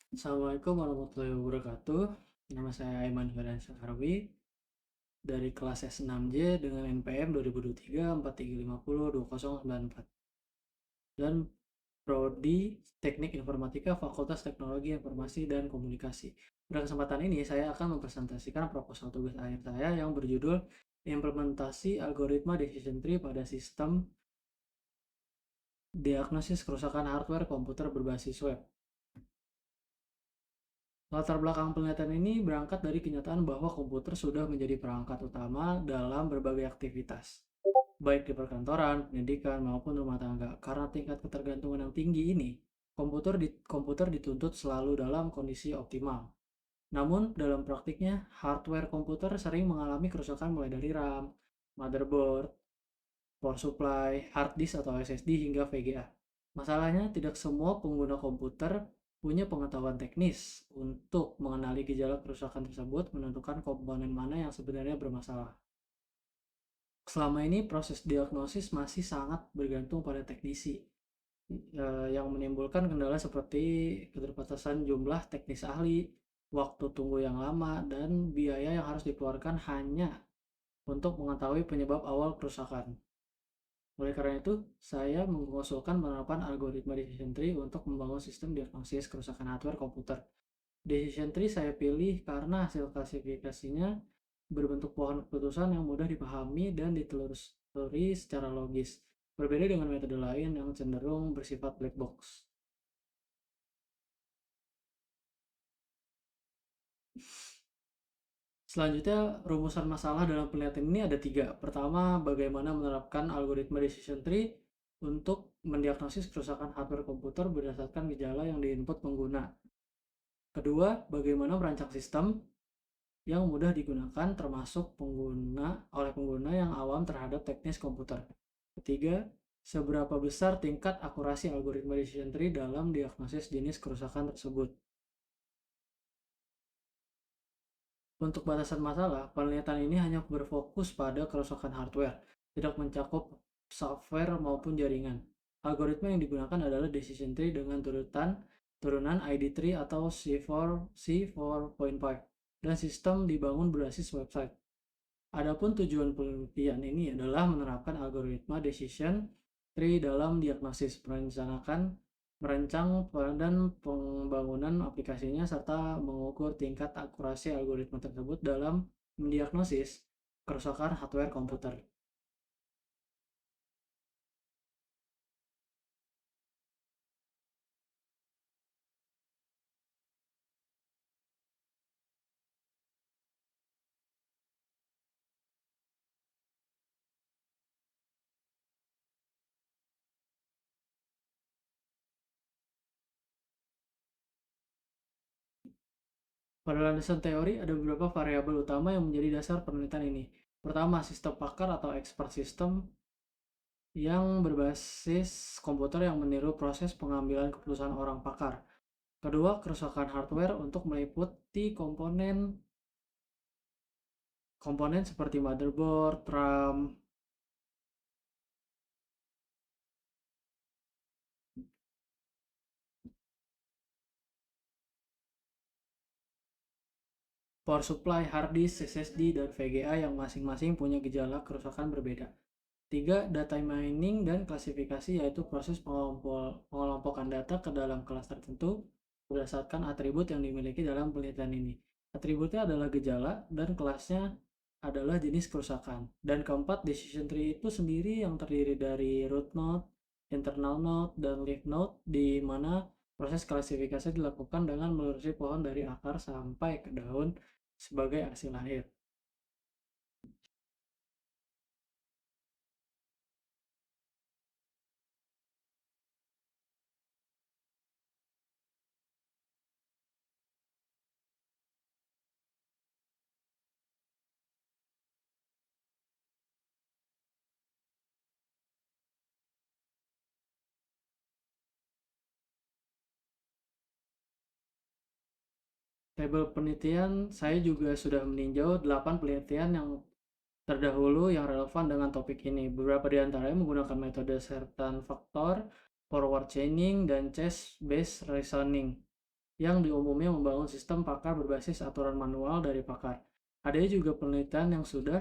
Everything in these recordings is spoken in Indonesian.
Assalamualaikum warahmatullahi wabarakatuh. Nama saya Aiman Hiryan Saharwi dari kelas S6J dengan NPM 2023 4350 2094 dan Prodi Teknik Informatika Fakultas Teknologi Informasi dan Komunikasi. Pada kesempatan ini saya akan mempresentasikan proposal tugas akhir saya yang berjudul Implementasi Algoritma Decision Tree pada Sistem Diagnosis Kerusakan Hardware Komputer Berbasis Web. Latar belakang penelitian ini berangkat dari kenyataan bahwa komputer sudah menjadi perangkat utama dalam berbagai aktivitas, baik di perkantoran, pendidikan, maupun rumah tangga. Karena tingkat ketergantungan yang tinggi ini, komputer dituntut selalu dalam kondisi optimal. Namun, dalam praktiknya, hardware komputer sering mengalami kerusakan mulai dari RAM, motherboard, power supply, hard disk atau SSD hingga VGA. Masalahnya, tidak semua pengguna komputer punya pengetahuan teknis untuk mengenali gejala kerusakan tersebut, menentukan komponen mana yang sebenarnya bermasalah. Selama ini, proses diagnosis masih sangat bergantung pada teknisi, yang menimbulkan kendala seperti keterbatasan jumlah teknis ahli, waktu tunggu yang lama, dan biaya yang harus dikeluarkan hanya untuk mengetahui penyebab awal kerusakan. Oleh karena itu, saya mengusulkan penerapan algoritma decision tree untuk membangun sistem diagnosis kerusakan hardware komputer. Decision tree saya pilih karena hasil klasifikasinya berbentuk pohon keputusan yang mudah dipahami dan ditelusuri secara logis, berbeda dengan metode lain yang cenderung bersifat black box. Selanjutnya, rumusan masalah dalam penelitian ini ada 3. Pertama, bagaimana menerapkan algoritma decision tree untuk mendiagnosis kerusakan hardware komputer berdasarkan gejala yang diinput pengguna. Kedua, bagaimana merancang sistem yang mudah digunakan termasuk oleh pengguna yang awam terhadap teknis komputer. Ketiga, seberapa besar tingkat akurasi algoritma decision tree dalam diagnosis jenis kerusakan tersebut. Untuk batasan masalah, penelitian ini hanya berfokus pada kerusakan hardware, tidak mencakup software maupun jaringan. Algoritma yang digunakan adalah decision tree dengan turunan ID3 atau C4.5 dan sistem dibangun berbasis website. Adapun tujuan penelitian ini adalah menerapkan algoritma decision tree dalam diagnosis, merancang dan pembangunan aplikasinya, serta mengukur tingkat akurasi algoritma tersebut dalam mendiagnosis kerusakan hardware komputer. Pada landasan teori, ada beberapa variabel utama yang menjadi dasar penelitian ini. Pertama, sistem pakar atau expert system yang berbasis komputer yang meniru proses pengambilan keputusan orang pakar. Kedua, kerusakan hardware untuk meliputi komponen seperti motherboard, RAM, power supply, hard disk, SSD, dan VGA yang masing-masing punya gejala kerusakan berbeda. Tiga, data mining dan klasifikasi, yaitu proses pengelompokan data ke dalam kelas tertentu berdasarkan atribut yang dimiliki dalam penelitian ini. Atributnya adalah gejala dan kelasnya adalah jenis kerusakan. Dan keempat, decision tree itu sendiri yang terdiri dari root node, internal node, dan leaf node, di mana proses klasifikasi dilakukan dengan melusuri pohon dari akar sampai ke daun sebagai hasil akhir. Tabel penelitian, saya juga sudah meninjau 8 penelitian yang terdahulu yang relevan dengan topik ini. Beberapa di antaranya menggunakan metode certain factor, forward chaining, dan chess-based reasoning. yang di umumnya membangun sistem pakar berbasis aturan manual dari pakar. Ada juga penelitian yang sudah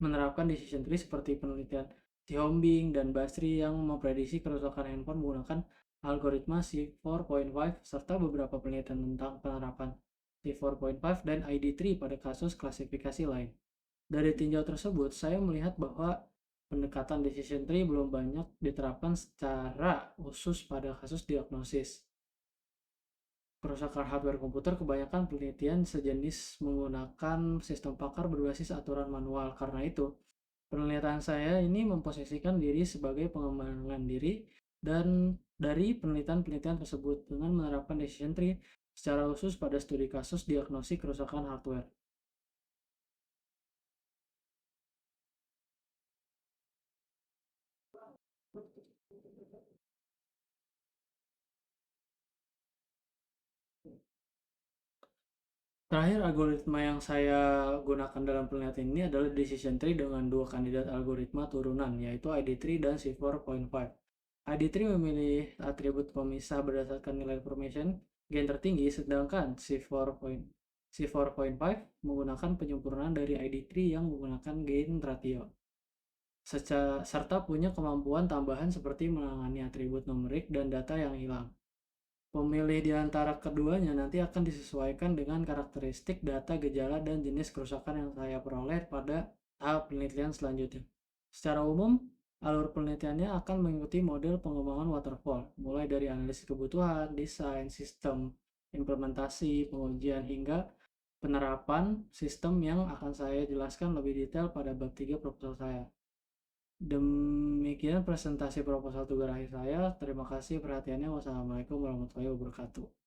menerapkan decision tree seperti penelitian Xiaombing dan Basri yang memprediksi kerusakan handphone menggunakan algoritma C4.5 serta beberapa penelitian tentang penerapan C4.5 dan ID3 pada kasus klasifikasi lain. Dari tinjau tersebut, saya melihat bahwa pendekatan decision tree belum banyak diterapkan secara khusus pada kasus diagnosis kerusakan hardware komputer. Kebanyakan penelitian sejenis menggunakan sistem pakar berbasis aturan manual. Karena itu, penelitian saya ini memposisikan diri sebagai pengembangan diri dan dari penelitian-penelitian tersebut dengan menerapkan decision tree secara khusus pada studi kasus diagnosis kerusakan hardware. Terakhir, algoritma yang saya gunakan dalam penelitian ini adalah decision tree dengan dua kandidat algoritma turunan, yaitu ID3 dan C4.5. ID3 memilih atribut pemisah berdasarkan nilai information gain tertinggi, sedangkan C4.5 menggunakan penyempurnaan dari ID3 yang menggunakan gain ratio, serta punya kemampuan tambahan seperti menangani atribut numerik dan data yang hilang. Pemilih di antara keduanya nanti akan disesuaikan dengan karakteristik data, gejala, dan jenis kerusakan yang saya peroleh pada tahap penelitian selanjutnya. Secara umum, alur penelitiannya akan mengikuti model pengembangan waterfall, mulai dari analisis kebutuhan, desain, sistem, implementasi, pengujian, hingga penerapan sistem yang akan saya jelaskan lebih detail pada bab 3 proposal saya. Demikian presentasi proposal tugas akhir saya. Terima kasih perhatiannya. Wassalamualaikum warahmatullahi wabarakatuh.